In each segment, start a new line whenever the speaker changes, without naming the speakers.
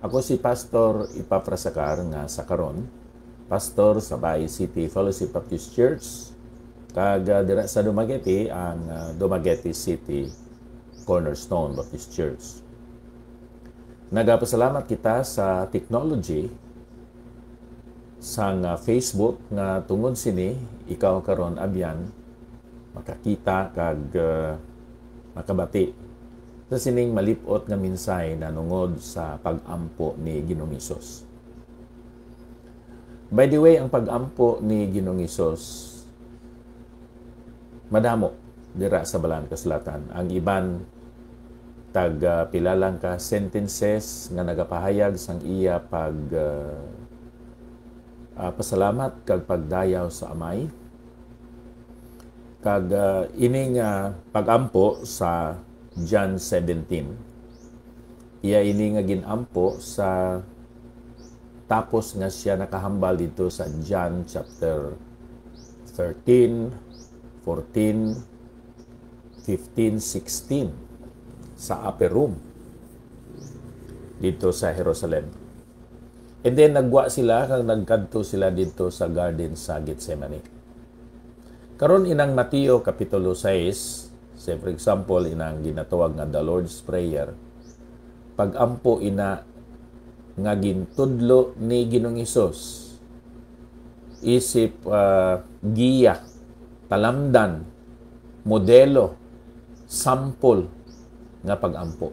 Ako si Pastor Ipaprasakar nga sa karon, pastor sa Bay City Fellowship Baptist Church, kag dira sa Dumaguete ang Dumaguete City Cornerstone Baptist Church. Nagapasalamat kita sa technology sang Facebook nga tungod sini ikaw karon abyan makakita kag makabati sa sining malipot nga minsay na nungod sa pag-ampo ni Ginoong Hesus. By the way, ang pag-ampo ni Ginoong Hesus madamo dira sa Balaan Kasulatan. Ang iban tag pilalang ka sentences nga nagapahayag sang iya pasalamat kag pagdayaw sa amay. Kag ining pag-ampo sa John 17. Iya ini nga ginampo sa tapos nga siya nakahambal dito sa John chapter 13, 14, 15, 16 sa upper room dito sa Jerusalem. And then nagwa sila kang nagkadto sila dito sa garden sa Gethsemane. Karon inang Mateo kapitulo 6, say for example, inang ginatawag nga the Lord's Prayer, pag-ampo ina nga gintudlo ni Ginoong Hesus, isip giya, talamdan, modelo, sample nga pag-ampo.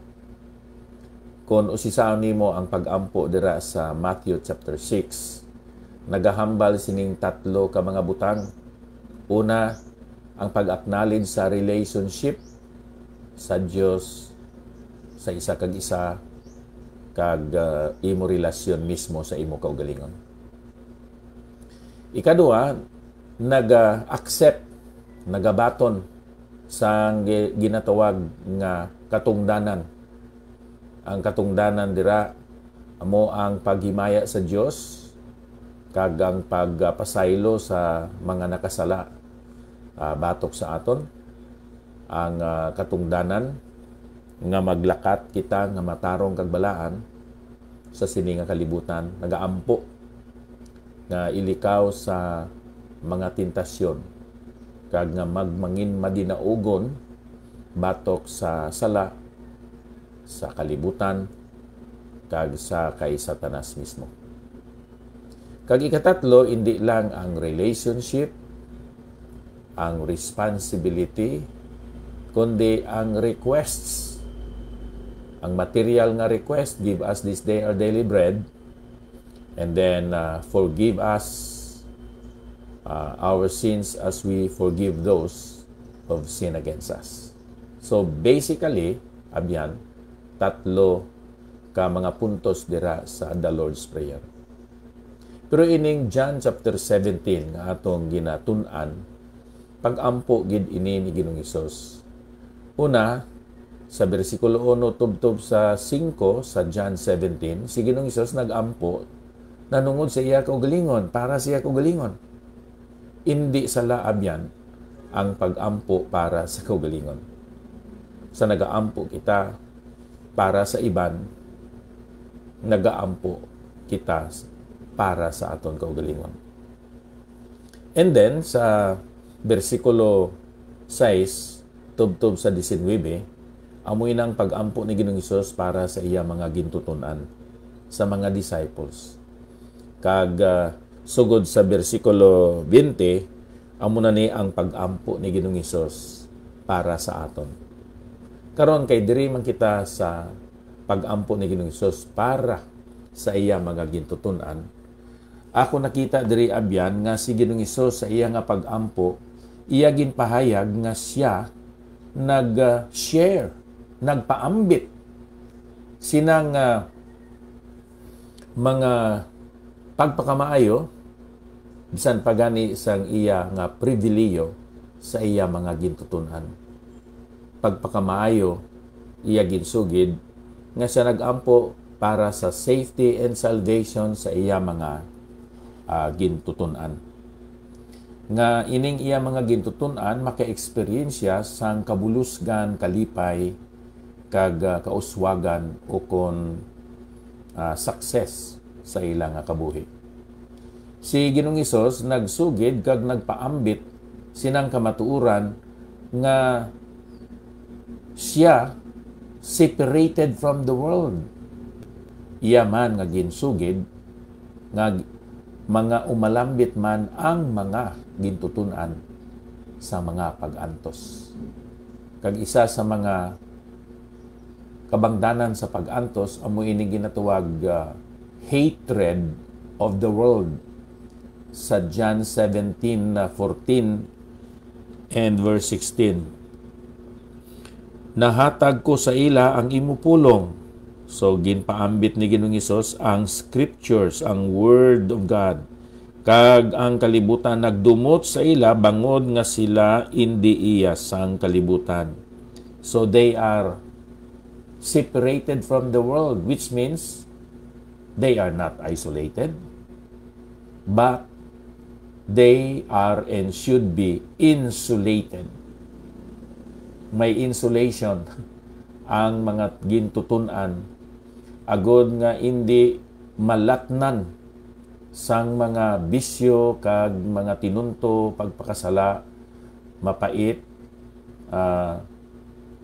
Kung usisaon nimo ang pag-ampo dira sa Matthew chapter 6, nagahambal sining tatlo ka mga butang. Una, ang pag-acknowledge sa relationship sa Diyos, sa isa kag isa, kag imo relasyon mismo sa imo kaugalingon. Ikadua, nag-accept, nagabaton sa ginatawag nga katungdanan. Ang katungdanan dira amo ang paghimaya sa Diyos kag ang pagpasaylo sa mga nakasala batok sa aton, ang katungdanan nga maglakat kita nga matarong kag balaan sa sini nga kalibutan, nagaampo nga ilikaw sa mga tentasyon kag nga magmangin madinaugon batok sa sala, sa kalibutan kag sa kay Satanas mismo. Kag ikatatlo, hindi lang ang relationship, ang responsibility, kundi ang requests. Ang material nga request, give us this day our daily bread, and then forgive us our sins as we forgive those who sin against us. So basically, abyan, tatlo ka mga puntos dira sa the Lord's Prayer. Pero ining John chapter 17 nga atong ginatun-an, pag-ampo gid ini ni Ginoong Hesus. Una, sa bersikulo 1 tubtob sa 5 sa John 17, si Ginoong Hesus nag-ampo nanungod sa iya kaugalingon, para sa iya kaugalingon. Hindi sala abyan ang pag-ampo para sa kaugalingon. Sa nagaampo kita para sa iban, nagaampo kita para sa aton kaugalingon. And then sa bersikulo 6, tubtob sa 19, amoy ng pag-ampo ni Ginoong Hesus para sa iya mga gintutunan, sa mga disciples. Kag sugod sa bersikulo 20, amo na ni ang pag-ampo ni Ginoong Hesus para sa aton. Karon kay diri man kita sa pag-ampo ni Ginoong Hesus para sa iya mga gintutunan. Ako nakita diri abyan nga si Ginoong Hesus sa iya nga pag-ampo, iya ginpahayag nga siya nag-share, nagpaambit sinang mga pagpakamaayo bisan pagani sang iya nga pribileyo sa iya mga gintutunan. Pagpakamaayo iya ginsugid nga siya nag-ampo para sa safety and salvation sa iya mga gintutunan. Nga ining iya mga gintutunan maka-experience siya sang kabulusgan, kalipay, kag kauswagan o kon success sa ilang nga kabuhi. Si Ginoong Hesus nagsugid kag nagpaambit sinang kamatuoran nga siya separated from the world. Iya man nga ginsugid nga mga umalambit man ang mga gintutunan sa mga pag-antos. Kag isa sa mga kabangdanan sa pag-antos amo ini ginatawag hatred of the world sa John 17:14 and verse 16. Nahatag ko sa ila ang imupulong. So, ginpaambit ni Ginoong Hesus ang scriptures, ang word of God. Kag ang kalibutan nagdumot sa ila, bangod nga sila hindi iya sang kalibutan. So, they are separated from the world, which means they are not isolated, but they are and should be insulated. May insulation ang mga gintutunan agod nga hindi malatnan sang mga bisyo kag mga tinunto pagpakasala mapait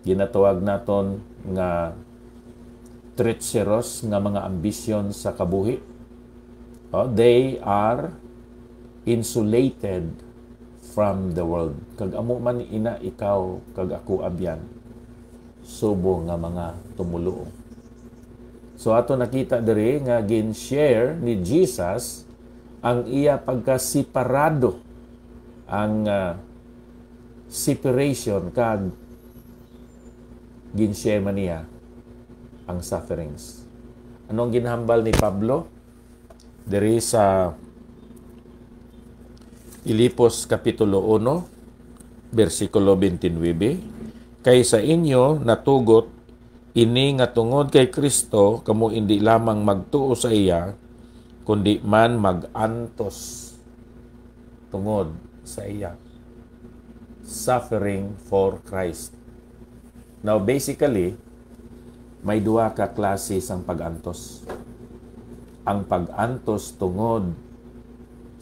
ginatawag naton nga treacherous nga mga ambisyon sa kabuhi. They are insulated from the world. Kag amo man ina ikaw kag ako abyan subo nga mga tumuluo. So ato nakita diri nga gin-share ni Jesus ang iya pagkasiparado, ang separation kag gin-share man niya ang sufferings. Anong ginhambal ni Pablo diri sa Filipos Kapitulo 1 versikulo 29, kay sa inyo natugot ini nga tungod kay Kristo kamo hindi lamang magtuo sa iya kundi man mag-antos tungod sa iya. Suffering for Christ. Now basically may duha ka klase sang pag-antos. Ang pag-antos tungod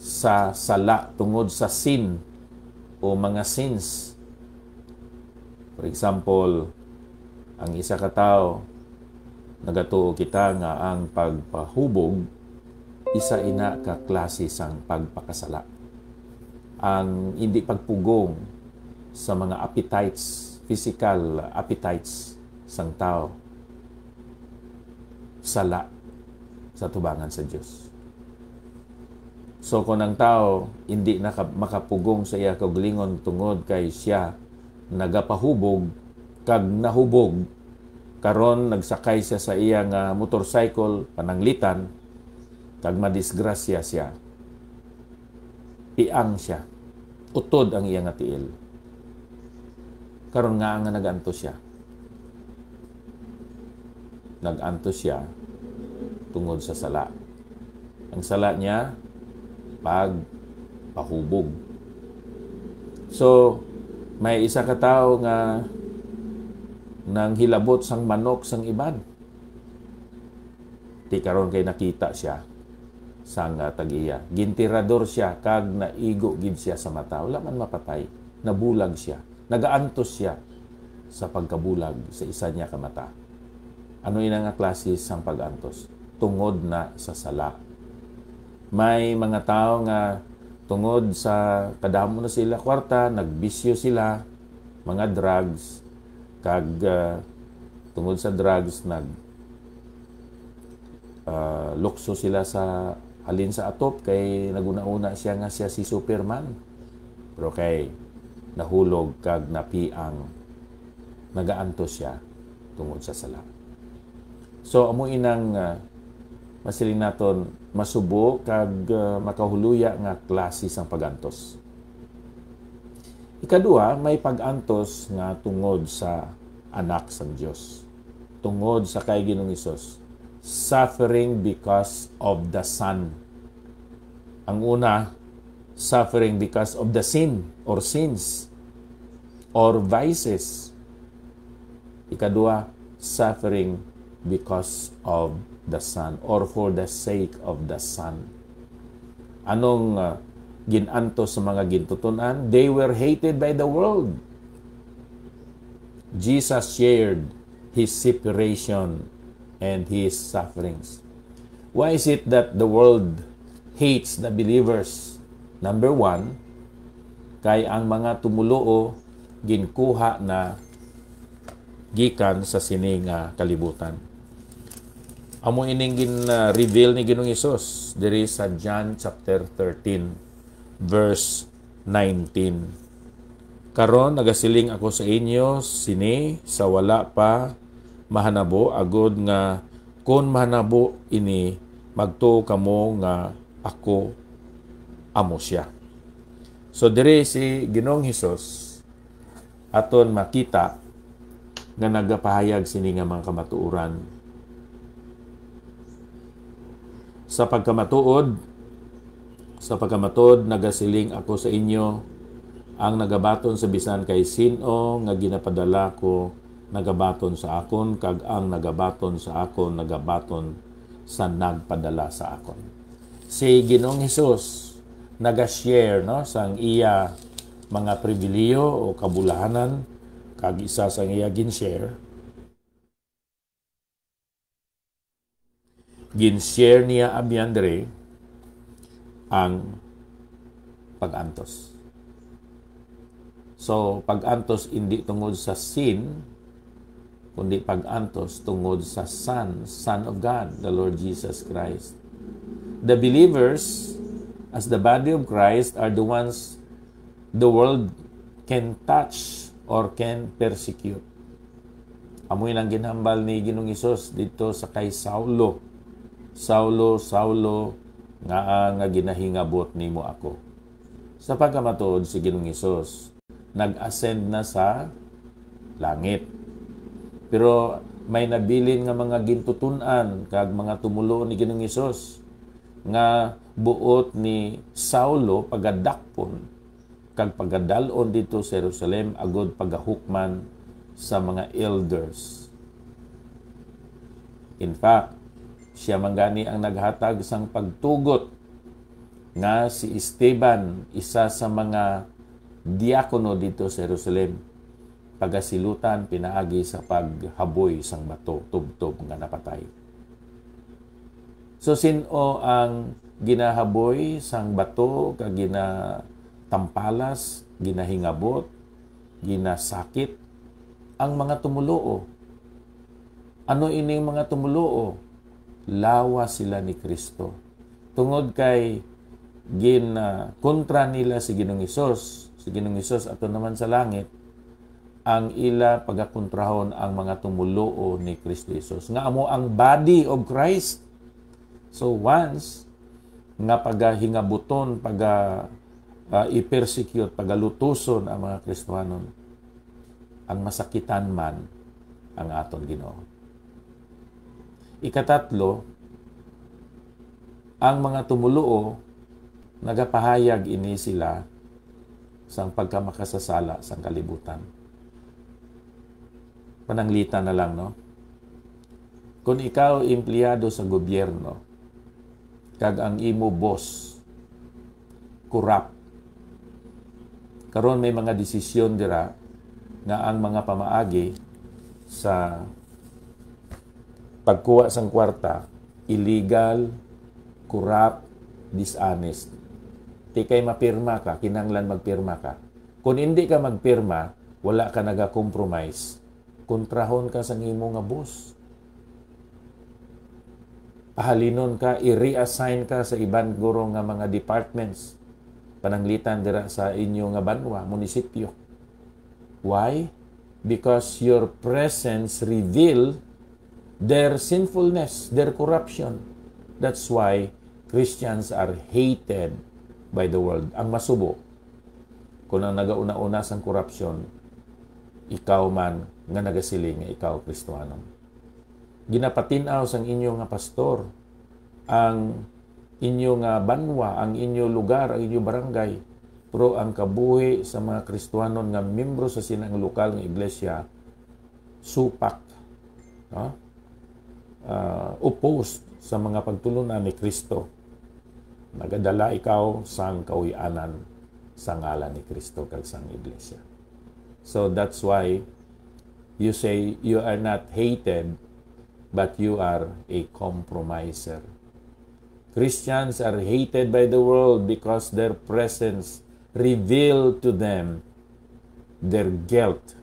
sa sala, tungod sa sin o mga sins. For example, ang isa ka tao, nagatuo kita nga ang pagpahubog, isa ina ka klase sang pagpakasala. Ang hindi pagpugong sa mga appetites, physical appetites sang tao, sala sa tubangan sa Diyos. So kung ang tao hindi makapugong sa iya kaugalingon tungod kay siya nagapahubog, kag nahubog, karon nagsakay siya sa iya nga motorcycle pananglitan, kag madisgrasya siya, iang siya, utod ang iya nga tiil. Karon nga nagantos siya. Nagantos siya tungod sa sala. Ang sala niya, pahubog. So, may isa ka tao nga nang hilabot sang manok sang iban. Ti karon kay nakita siya sang tag-iya. Gintirador siya kag naigo gid siya sa mata. Wala man mapatay. Nabulag siya. Nagaantos siya sa pagkabulag sa isa niya ka mata. Ano ina nga klase sang pag-antos? Tungod na sa sala. May mga tao nga tungod sa kadamo na sila kwarta, nagbisyo sila, mga drugs, kag tungod sa drugs lukso sila sa halin sa atop kay naguna-una siya nga siya si Superman, pero kay nahulog kag napiang nagaantos siya tungod sa sala. So amo inang masilin naton masubo kag makahuluya nga klase sang pagantos. Ikaduha, may pag-antos nga tungod sa anak sang Dios. Tungod sa kay Ginoong Hesus. Suffering because of the Son. Ang una, suffering because of the sin or sins or vices. Ikaduha, suffering because of the Son or for the sake of the Son. Anong ginanto sa mga gintutunan? They were hated by the world. Jesus shared His separation and His sufferings. Why is it that the world hates the believers? Number one, kay ang mga tumuluo ginkuha na gikan sa sining kalibutan. Amo ining gin-reveal ni Ginoong Hesus diri sa John chapter 13 verse 19. Karon nagasiling ako sa inyo sini sa wala pa mahanabo agud nga kun mahanabo ini magtuo kamo nga ako amo siya. So diri si Ginoong Hesus aton makita nga nagapahayag sini nga mga kamatuoran. Sa pagkamatuod nagasiling ako sa inyo ang nagabaton sa bisan kay sino nga ginapadala ko nagabaton sa akon kag ang nagabaton sa akon nagabaton sa nagpadala sa akon. Si Ginoong Hesus naga-share sang iya mga pribiliyo o kabulahanan kag isa sa iya gin-share niya abyan dere ang pag-antos. So, pag-antos hindi tungod sa sin, kundi pag-antos tungod sa Son of God, the Lord Jesus Christ. The believers, as the body of Christ, are the ones the world can touch or can persecute. Amoy lang ginhambal ni Ginoong Hesus dito sa kay Saulo. Saulo, nga ginahingabot nimo ako. Sa pagkamatuod si Ginoong Hesus, nag-ascend na sa langit. Pero may nabilin nga mga gintutunan kag mga tumulo ni Ginoong Hesus nga buot ni Saulo pagadakpon kag pagadalon dito sa Jerusalem agud pagahukman sa mga elders. In fact, siya manggani ang naghatag sang pagtugot nga si Esteban, isa sa mga diakono dito sa Jerusalem, pagasilutan pinaagi sa paghaboy sang bato, tubtob nga napatay. So sino ang ginahaboy sang bato kag ginatampalas, ginahingabot, ginasakit? Ang mga tumuluo. Ano ining mga tumuluo? Lawa sila ni Kristo. Tungod kay kontra nila si Ginoong Hesus. Si Ginoong Hesus ato naman sa langit, ang ila pagakontrahon ang mga tumuluo ni Kristo Hesus. Nga amo ang body of Christ. So once nga pagahingabuton, i-persecute, pagalutuson ang mga Kristohanon, ang masakitan man ang aton Ginoo. Ikatatlo, ang mga tumuluo, nagapahayag ini sila sang pagkamakasasala sang kalibutan. Pananglitan na lang, no? Kung ikaw empleyado sa gobyerno, kag ang imo boss, corrupt, karon may mga desisyon dira nga ang mga pamaagi sa pagkuha sang kwarta, illegal, corrupt, dishonest. Di kay mapirma ka, kinanglan magpirma ka. Kung hindi ka magpirma, wala ka naga-compromise. Kontrahon ka sa imo nga boss. Pahalinon ka, i-reassign ka sa ibang guro nga mga departments. Pananglitan dira sa inyo nga banwa, munisipyo. Why? Because your presence reveal their sinfulness, their corruption. That's why Christians are hated by the world. Ang masubo, kung ang nagauna-una sang corruption, ikaw man nga nagasiling nga ikaw Kristohanon. Ginapatinaw sang inyo nga pastor, ang inyo nga banwa, ang inyo lugar, ang inyo barangay, pero ang kabuhi sa mga Kristohanon nga membro sa sinang lokal nga iglesia, supak. No? opposed sa mga pagtulunan ni Kristo. Nagadala ikaw sang kawianan sa ngalan ni Kristo kag sang iglesia. So that's why you say you are not hated, but you are a compromiser. Christians are hated by the world because their presence revealed to them their guilt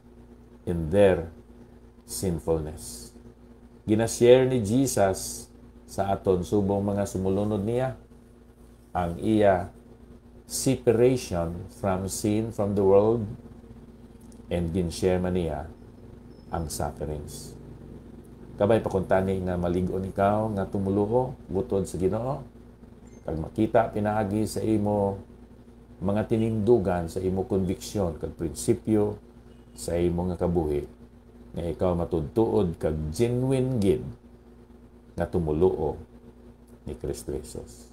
in their sinfulness. Ginashare ni Jesus sa aton subong mga sumulunod niya ang iya separation from sin from the world, and ginshare man niya ang sufferings. Kabay pakuntani nga maligon ikaw nga tumuluo butod sa Ginoo, kag makita pinaagi sa imo mga tinindugan, sa imo konviksyon kag prinsipyo sa imo nga kabuhi, nga ikaw matudtuod kag genuine gid nga tumuluo ni Kristo Jesus.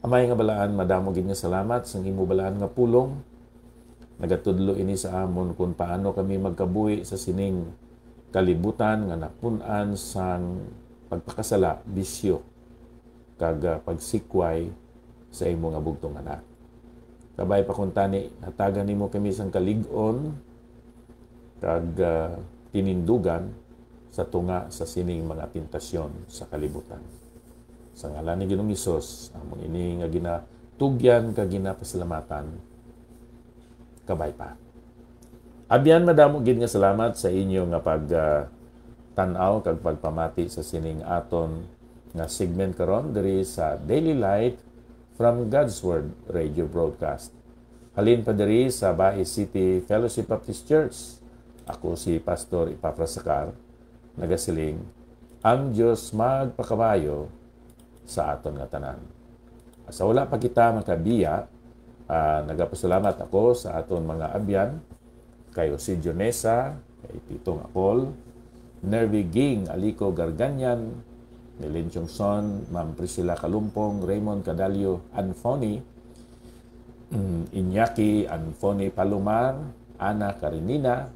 Amay nga balaan, madamo gid nga salamat sa imo balaan nga pulong. Nagatudlo ini sa amon kung paano kami magkabuhi sa sining kalibutan nga napun-an sang pagpakasala, bisyo, kag pagsikway sa imo nga bugtong anak. Kabay pakuntani, hatagan nimo kami sang kalig-on kag tinindugan sa tunga sa sining mga tentasyon sa kalibutan. Sa ngalan ni Ginoong Hesus, among ini nga ginatugyan kag ginapasalamatan. Kabay pa. Abyan madamo gid nga salamat sa inyo nga tan-aw kag pagpamati sa sining aton nga segment karon diri sa Daily Light from God's Word radio broadcast. Halin pa diri sa Bae City Fellowship Baptist Church. Ako si Pastor Epafras Sacar, nagasiling, ang Dios magpakabayo sa aton nga tanan. Sa wala pa kita makabiya, nagapasalamat ako sa aton mga abyan, kayo si Jonesa, kay Titong Apol, Nervy Ging, Alico Garganyan, Nilin Chongson, Ma'am Priscilla Kalumpong, Raymond Cadalio Anfoni, Iñaki Anfoni Palomar, Ana Karenina,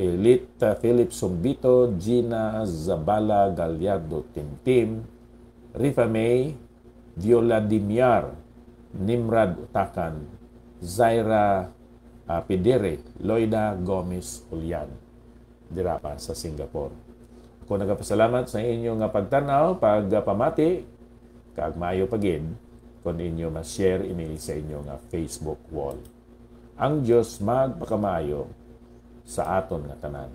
Elite Philip Sombito, Gina Zabala Gallardo Timtim, Rifa May, Viola Dimiar, Nimrad Utakan, Zaira Pidere, Loida Gomez Ulian, dira pa sa Singapore. Ako nagapasalamat sa inyo nga pagtanaw, pagpamati, kag maayo pagid kung inyo ma-share ini sa inyo nga Facebook wall. Ang Diyos magpakamayo sa aton nga tanan.